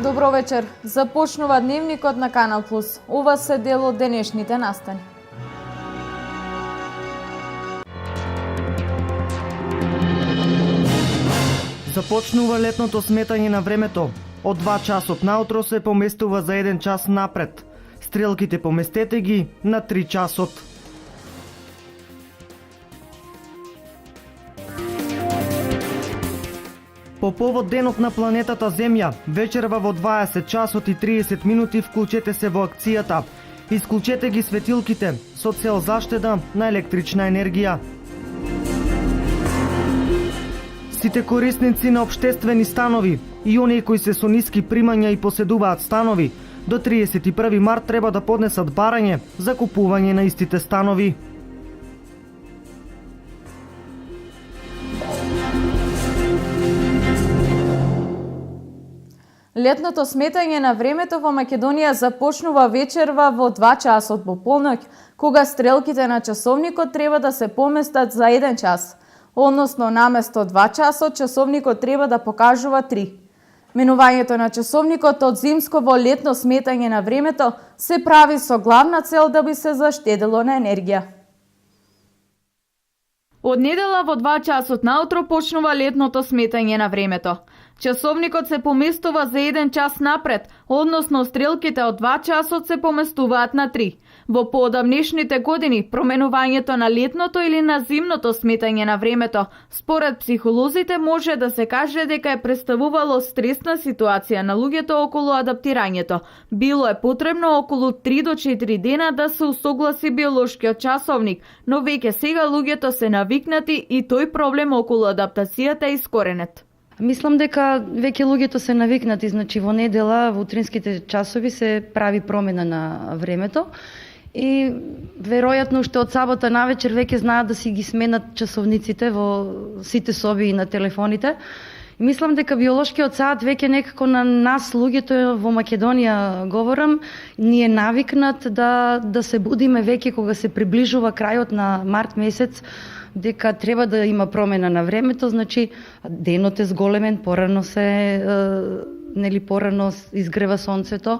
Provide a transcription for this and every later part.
Добро вечер. Започнува дневникот на Канал Плюс. Ова се дел од денешните настани. Започнува летното сметање на времето. Од 2 часот наутро се поместува за 1 час напред. Стрелките поместете ги на 3 часот. По повод денот на планетата Земја, вечерва во 20 часот и 30 минути вклучете се во акцијата. Исклучете ги светилките со цел заштеда на електрична енергија. Сите корисници на општествени станови и оние кои се со ниски примања и поседуваат станови, до 31 март треба да поднесат барање за купување на истите станови. Летното сметање на времето во Македонија започнува вечерва во 2 часот по полноќ, кога стрелките на часовникот треба да се поместат за 1 час, односно наместо 2 часот часовникот треба да покажува 3. Менувањето на часовникот од зимско во летно сметање на времето се прави со главна цел да би се заштедело на енергија. Од недела во 2 часот наутро почнува летното сметање на времето. Часовникот се поместува за 1 час напред, односно стрелките од 2 часот се поместуваат на 3. Во поодамнешните години, променувањето на летното или на зимното сметање на времето, според психолозите може да се каже дека е представувало стресна ситуација на луѓето околу адаптирањето. Било е потребно околу 3 до 4 дена да се усогласи биолошкиот часовник, но веќе сега луѓето се навикнати и тој проблем околу адаптацијата е искоренет. Мислам дека веќе луѓето се навикнати, значи во недела во утринските часови се прави промена на времето и веројатно уште од сабота навечер веќе знаат да си ги сменат часовниците во сите соби и на телефоните. И мислам дека биолошкиот саат веќе некако на нас луѓето во Македонија говорам, ни е навикнат да се будиме веќе кога се приближува крајот на март месец, дека треба да има промена на времето, значи денот е зголемен, порано порано изгрева сонцето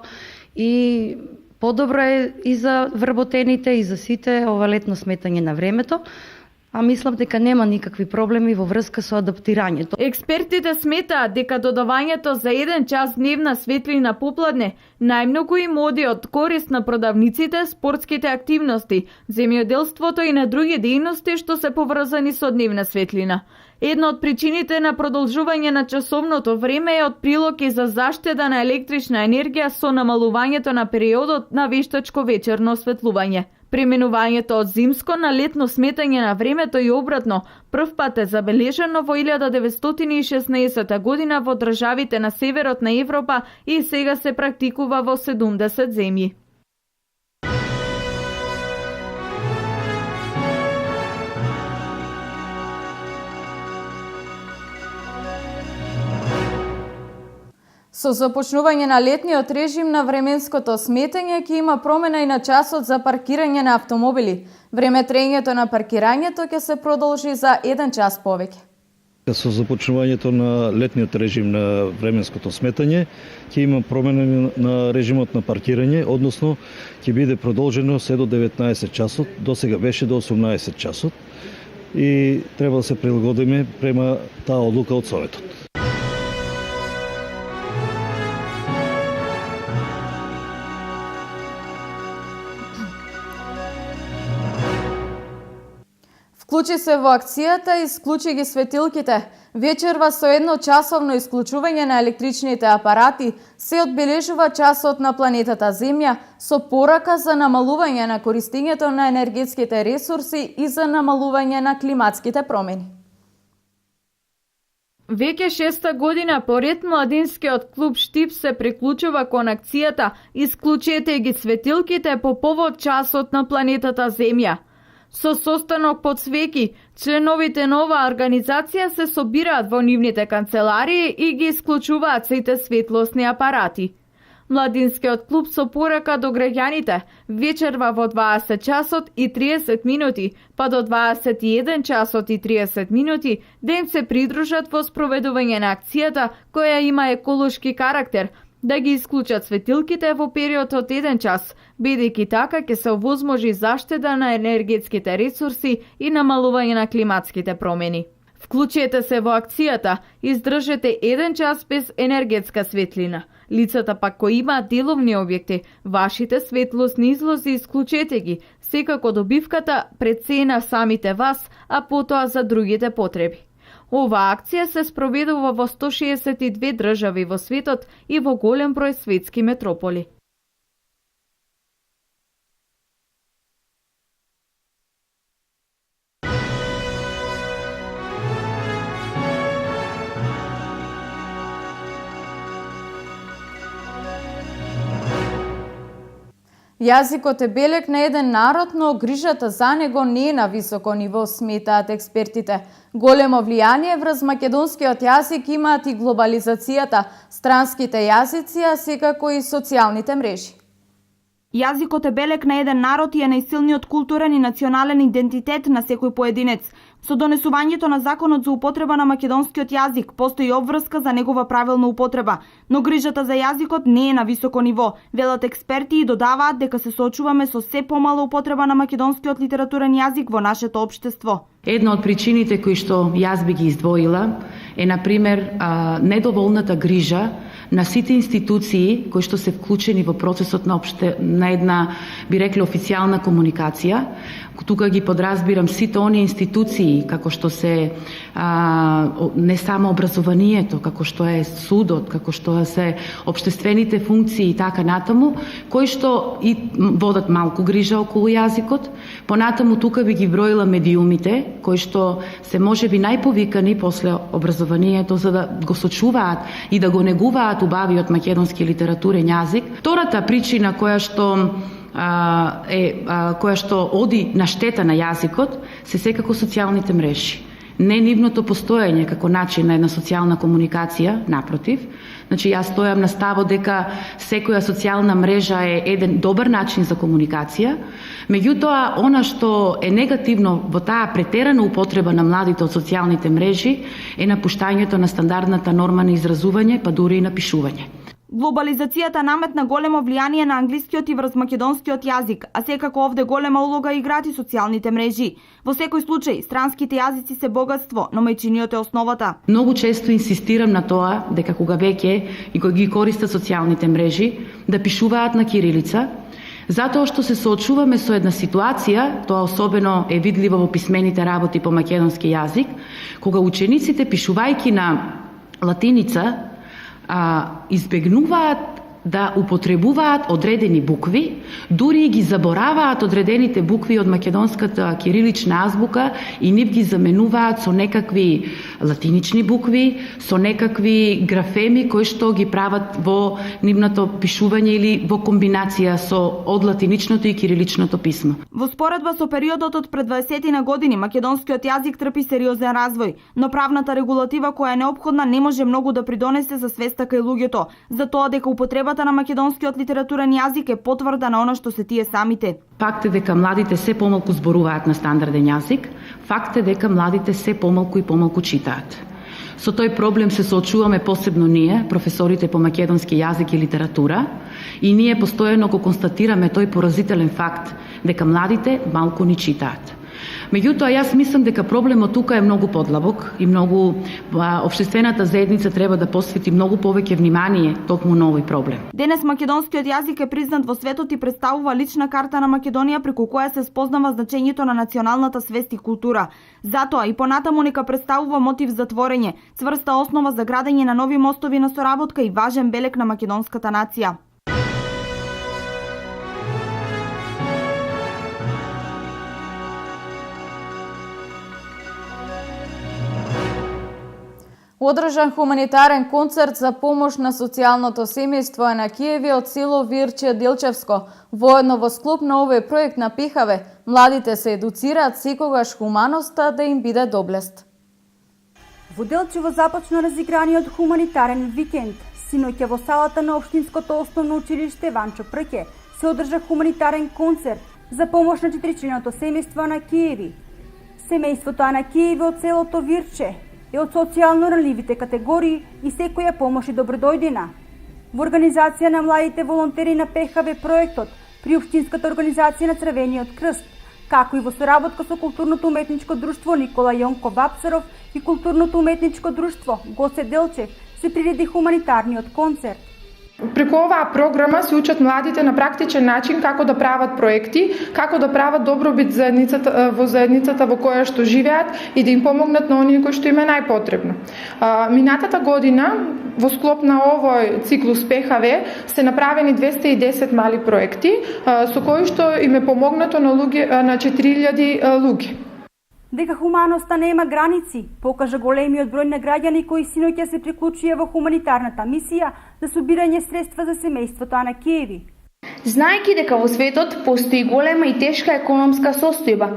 и подобро е и за вработените и за сите ова летно сметање на времето. А мислам дека нема никакви проблеми во врска со адаптирањето. Експертите сметаат дека додавањето за 1 час дневна светлина попладне најмногу им оди од корист на продавниците, спортските активности, земјоделството и на други дејности што се поврзани со дневна светлина. Една од причините на продолжување на часовното време е од прилоги за заштеда на електрична енергија со намалувањето на периодот на вештачко вечерно осветлување. Пременувањето од зимско на летно сметање на времето и обратно прв пат е забележено во 1916 година во државите на северот на Европа и сега се практикува во 70 земји. Со започнување на летниот режим на временското сметање ќе има промена и на часот за паркирање на автомобили. Времетрењето на паркирањето ќе се продолжи за 1 час повеќе. Со започнувањето на летниот режим на временското сметање ќе има промена на режимот на паркирање, односно ќе биде продолжено се до 19 часот, досега беше до 18 часот и треба да се прилагодиме према таа одлука од Советот. Вклучи се во акцијата и исклучи ги светилките. Вечерва со 1 часовно исклучување на електричните апарати се одбележува часот на планетата Земја со порака за намалување на користењето на енергетските ресурси и за намалување на климатските промени. Веќе 6-та година поред младинскиот клуб Штип се приклучува кон акцијата Исклучете ги светилките по повод часот на планетата Земја. Со состанок под свеки, членовите на оваа организација се собираат во нивните канцеларии и ги исклучуваат сите светлосни апарати. Младинскиот клуб со порака до граѓаните вечерва во 20 часот и 30 минути, па до 21 часот и 30 минути да им се придружат во спроведување на акцијата која има еколошки карактер, да ги исклучат светилките во период од 1 час, бидејќи така ќе се овозможи заштеда на енергетските ресурси и намалување на климатските промени. Вклучете се во акцијата, издржете 1 час без енергетска светлина. Лицата пак кои имаат деловни објекти, вашите светлосни излози исклучете ги, секако добивката пред се на самите вас, а потоа за другите потреби. Оваа акција се спроведува во 162 држави во светот и во голем број светски метрополи. Јазикот е белег на еден народ, но грижата за него не е на високо ниво, сметаат експертите. Големо влијание врз македонскиот јазик имаат и глобализацијата, странските јазици, а секако и социјалните мрежи. Јазикот е белег на еден народ и е најсилниот културен и национален идентитет на секој поединец. Со донесувањето на законот за употреба на македонскиот јазик постои обврска за негова правилна употреба, но грижата за јазикот не е на високо ниво. Велат експерти и додаваат дека се соочуваме со се помала употреба на македонскиот литературен јазик во нашето општество. Една од причините кои што јас би ги издвоила е, например, недоволната грижа на сите институции кои што се вклучени во процесот на една, би рекле, официјална комуникација. Тука ги подразбирам сите оние институции, како што се не само образованието, како што е судот, како што се општествените функции и така натаму, кои што и водат малку грижа околу јазикот. Понатаму тука би ги броила медиумите, кои што се можеби најповикани после образованието за да го сочуваат и да го негуваат убавиот македонски литературен јазик. Втората причина која што оди на штета на јазикот се секако социјалните мрежи. Не нивното постоење како начин на една социјална комуникација, напротив. Значи, јас стојам на ставот дека секоја социјална мрежа е еден добар начин за комуникација, меѓутоа, она што е негативно во таа претерана употреба на младите од социјалните мрежи е напуштањето на стандардната норма на изразување, па дури и на пишување. Глобализацијата наметна големо влијание на англискиот и врз македонскиот јазик, а секако овде голема улога играат и социјалните мрежи. Во секој случај, странските јазици се богатство, но мајчиниот е основата. Многу често инсистирам на тоа дека кога веќе и кога ги користат социјалните мрежи, да пишуваат на кирилица, затоа што се соочуваме со една ситуација, тоа особено е видливо во писмените работи по македонски јазик, кога учениците пишувајќи на латиница избегнуваат да употребуваат одредени букви, дури и ги забораваат одредените букви од македонската кирилична азбука и нив ги заменуваат со некакви латинични букви, со некакви графеми кои што ги прават во нивното пишување или во комбинација со од латиничното и кириличното писмо. Во споредба со периодот од пред 20 на години, македонскиот јазик трпи сериозен развој, но правната регулатива која е неопходна не може многу да придонесе за свеста кај луѓето, за тоа дека употребата на македонскиот литературен јазик е потврда на она што се тие самите. Факт е дека младите се помалку зборуваат на стандарден јазик, факт е дека младите се помалку и помалку читаат. Со тој проблем се соочуваме посебно ние, професорите по македонски јазик и литература, и ние постојано го констатираме тој поразителен факт дека младите малку ни читаат. Меѓутоа, јас мислам дека проблемот тука е многу подлабок и многу општествената заедница треба да посвети многу повеќе внимание токму на овој проблем. Денес македонскиот јазик е признат во светот и представува лична карта на Македонија преку која се спознава значењето на националната свест и култура. Затоа и понатаму нека представува мотив за творење, цврста основа за градење на нови мостови на соработка и важен белег на македонската нација. Одржан хуманитарен концерт за помош на социјалното семејство на Киеви од село Вирче Делчевско. Воедно во склоп на овој проект на ПИХАВЕ, младите се едуцираат секогаш хуманоста да им биде доблест. Во Делчево започна разиграниот хуманитарен викенд. Синоќа во салата на Општинското основно училиште Ванчо Прке се одржа хуманитарен концерт за помош на четиричленото семејство на Киеви. Семејството на Киеви од селото Вирче е од социјално ранливите категории и секоја помош е добродојдена. Во организација на младите волонтери на ПХВ проектот при Општинската организација на Црвениот крст, како и во соработка со Културното уметничко друштво Никола Јонков Вапцаров и Културното уметничко друштво Гоце Делчев се приреди хуманитарниот концерт. Преку оваа програма се учат младите на практичен начин како да прават проекти, како да прават добробит во заедницата во која што живеат и да им помогнат на оние кои што им е најпотребно. Минатата година во склоп на овој циклус ПХВ се направени 210 мали проекти со кои што им е помогнато на 4000 луѓе. Дека хуманоста нема граници, покажа големиот број на граѓани кои синоќа се приклучија во хуманитарната мисија за собирање средства за семејството Анакиеви. Знаејќи дека во светот постои голема и тешка економска состојба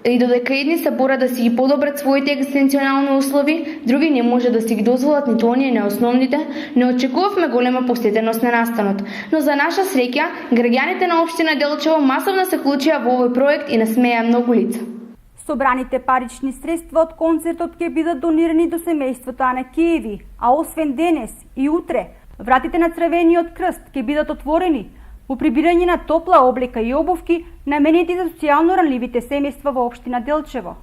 и додека едни се борат да си ги подобрат своите екзистенционални услови, други не може да си ги дозволат ниту оние неосновните, не очекувавме голема посетеност на настанот. Но за наша среќа, граѓаните на општина Делчево масовно се вклучија во овој проект и насмеа многу лица. Собраните парични средства од концертот ќе бидат донирани до семејството Анакиеви, а освен денес и утре, вратите на Црвениот крст ќе бидат отворени во прибирање на топла облека и обувки наменети за социјално ранливите семејства во општина Делчево.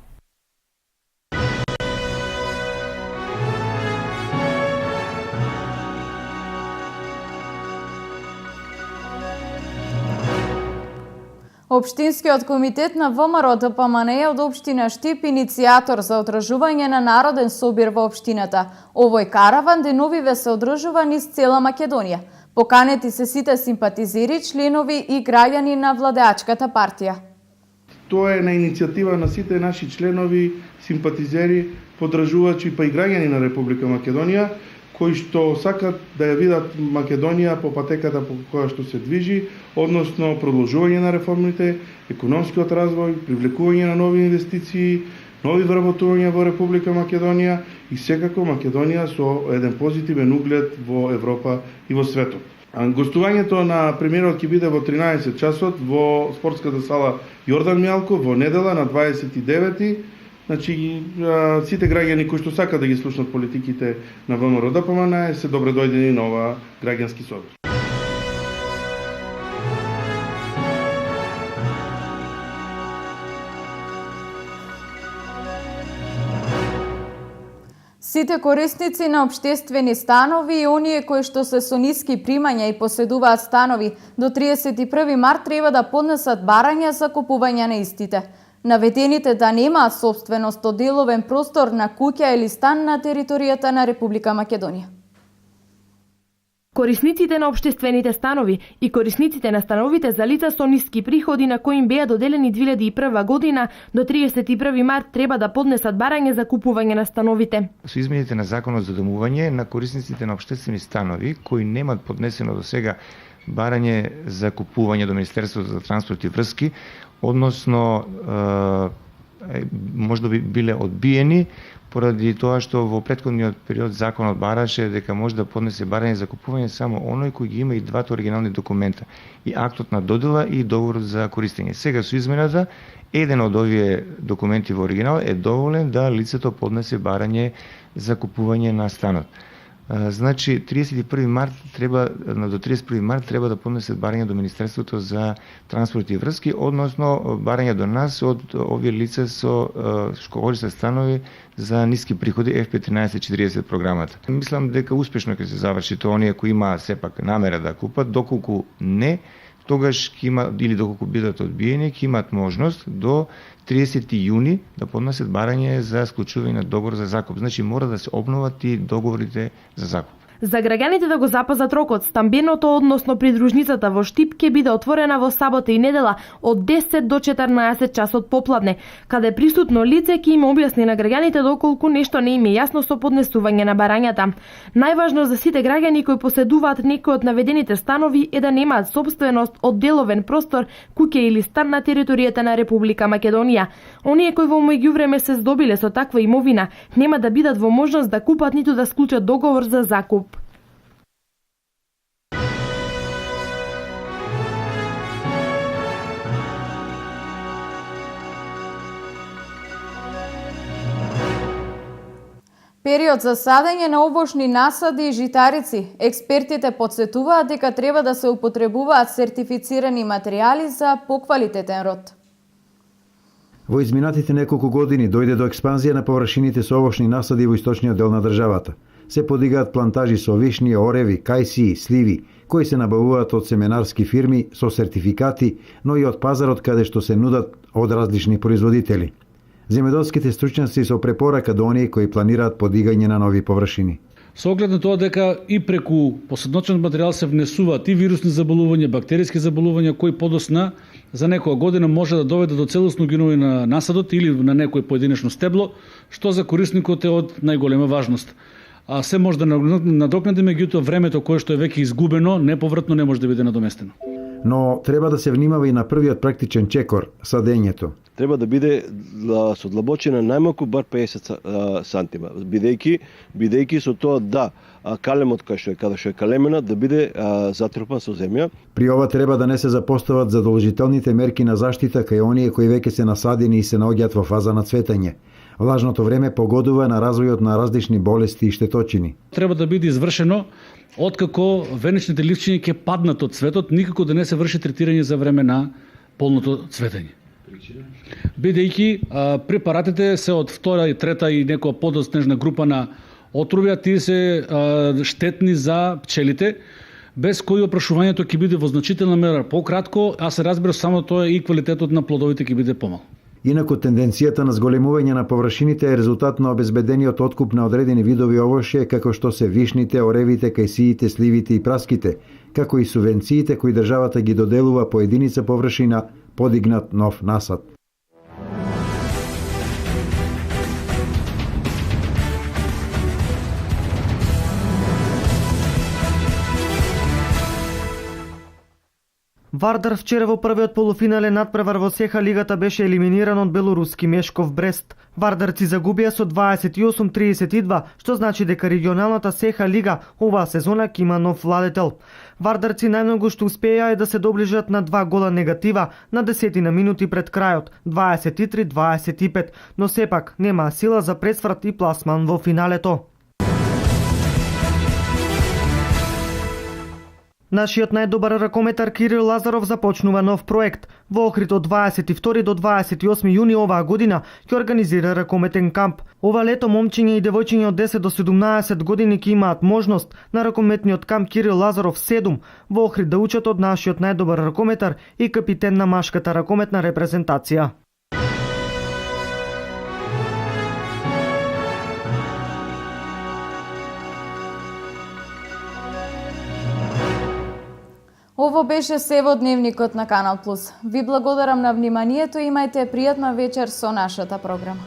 Општинскиот комитет на ВМРО ДПМН е од општина Штип иницијатор за одржување на народен собир во општината. Овој караван деновиве се одржува низ цела Македонија. Поканети се сите симпатизери, членови и граѓани на владеачката партија. Тоа е на иницијатива на сите наши членови, симпатизери, подржувачи па и граѓани на Република Македонија, кои што сакат да ја видат Македонија по патеката по која што се движи, односно продолжување на реформите, економскиот развој, привлекување на нови инвестиции, нови вработувања во Република Македонија и секако Македонија со еден позитивен углед во Европа и во светот. Гостувањето на премиерот ќе биде во 13 часот во спортската сала Јордан Мјалков во недела на 29-ти. Значи, сите граѓани кои што сакаат да ги слушнат политиките на ВМРО ДПМН се добре дојдени на ова граѓански собир. Сите корисници на општествени станови и оние кои што се со ниски примања и поседуваат станови до 31 март треба да поднесат барања за купување на истите. Наведените да немаат собственост од деловен простор на куќа или стан на територијата на Република Македонија. Корисниците на општествените станови и корисниците на становите за лица со ниски приходи на кои им беа доделени 2001 година до 31 март треба да поднесат барање за купување на становите. Со измените на Законот за домување на корисниците на општествени станови кои немаат поднесено до сега барање за купување до Министерството за транспорт и врски, односно може да би биле одбиени поради тоа што во претходниот период законот бараше дека може да поднесе барање за купување само оној кој ги има и двата оригинални документа, и актот на додела и договорот за користење. Сега со измената еден од овие документи во оригинал е доволен да лицето поднесе барање за купување на станот. Значи 31 март треба до 31 март треба да поднесат барање до Министерството за транспорт и врски, односно барање до нас од овие лица со користат станови за ниски приходи FP1340 програмата. Мислам дека успешно ќе се заврши тоа, оние кои имаат сепак намера да купат, доколку не, тогаш ќе има, или доколку бидат одбиени, ќе имат можност до 30 јуни да поднесат барање за склучување на договор за закуп. Значи мора да се обноват и договорите за закуп. За граѓаните да го запазат рокот, стамбеното, односно придружницата во Штип ќе биде отворена во сабота и недела од 10 до 14 часот попладне, каде присутно лице ќе им објасни на граѓаните доколку нешто не им е јасно со поднесување на барањата. Најважно за сите граѓани кои поседуваат некој од наведените станови е да немаат собственост од деловен простор, куќа или стан на територијата на Република Македонија. Оние кои во меѓувреме се здобиле со таква имовина нема да бидат во можност да купат ниту да склучат договор за закуп. Период за садење на овошни насади и житарици. Експертите потсетуваат дека треба да се употребуваат сертифицирани материјали за поквалитетен род. Во изминатите неколку години дојде до експанзија на површините со овошни насади во источниот дел на државата. Се подигаат плантажи со вишни, ореви, кајсии, сливи, кои се набавуваат од семенарски фирми со сертификати, но и од пазарот каде што се нудат од различни производители. Земјоделските стручњаци со препорака до оние кои планираат подигање на нови површини. Со оглед на тоа дека и преку посадночен материјал се внесуваат и вирусни заболувања, бактериски заболувања кои подосна за некоја година може да доведе до целосно гинување на насадот или на некој поединечно стебло, што за корисникот е од најголема важност. А се може да надокнади, меѓутоа времето кое што е веќе изгубено, неповратно не може да биде надоместено. Но треба да се внимава и на првиот практичен чекор, садењето. Треба да биде со длабочина најмалку бар 50 сантима, бидејќи со тоа да калемот каде што е калемена да биде затрупан со земја. При ова треба да не се запостават задолжителните мерки на заштита кај оние кои веќе се насадени и се наоѓаат во фаза на цветење. Влажното време погодува на развојот на различни болести и штеточини. Треба да биде извршено откако венечните ливчиња ќе паднат од цветот, никако да не се врши третирање за време на полното цветење. Бидејќи препаратите се од втора и трета и некоја подоснежна група на отрови, а тие се штетни за пчелите, без кои опрашувањето ќе биде во значителна мера пократко, а се разбира само тоа и квалитетот на плодовите ќе биде помал. Инаку тенденцијата на зголемување на површините е резултат на обезбедениот откуп на одредени видови овошје, како што се вишните, оревите, кајсиите, сливите и праските, како и субвенциите кои државата ги доделува по единица површина подигнат нов насад. Вардар вчера во првиот полуфинален надпревар во СЕХА лигата беше елиминиран од белоруски Мешков Брест. Вардарци загубија со 28-32, што значи дека регионалната СЕХА лига оваа сезона ќе има нов владетел. Вардарци најмногу што успеа е да се доближат на 2 гола негатива на 10 на минути пред крајот, 23-25, но сепак нема сила за пресврат и пласман во финалето. Нашиот најдобар ракометар Кирил Лазаров започнува нов проект. Во Охрид од 22 до 28 јуни оваа година ќе организира ракометен камп. Ова лето момчиња и девојчиња од 10 до 17 години ќе имаат можност на ракометниот камп Кирил Лазаров 7 во Охрид да учат од нашиот најдобар ракометар и капитен на машката ракометна репрезентација. Ово беше се во Дневникот на Канал Плюс. Ви благодарам на вниманието и имајте пријатна вечер со нашата програма.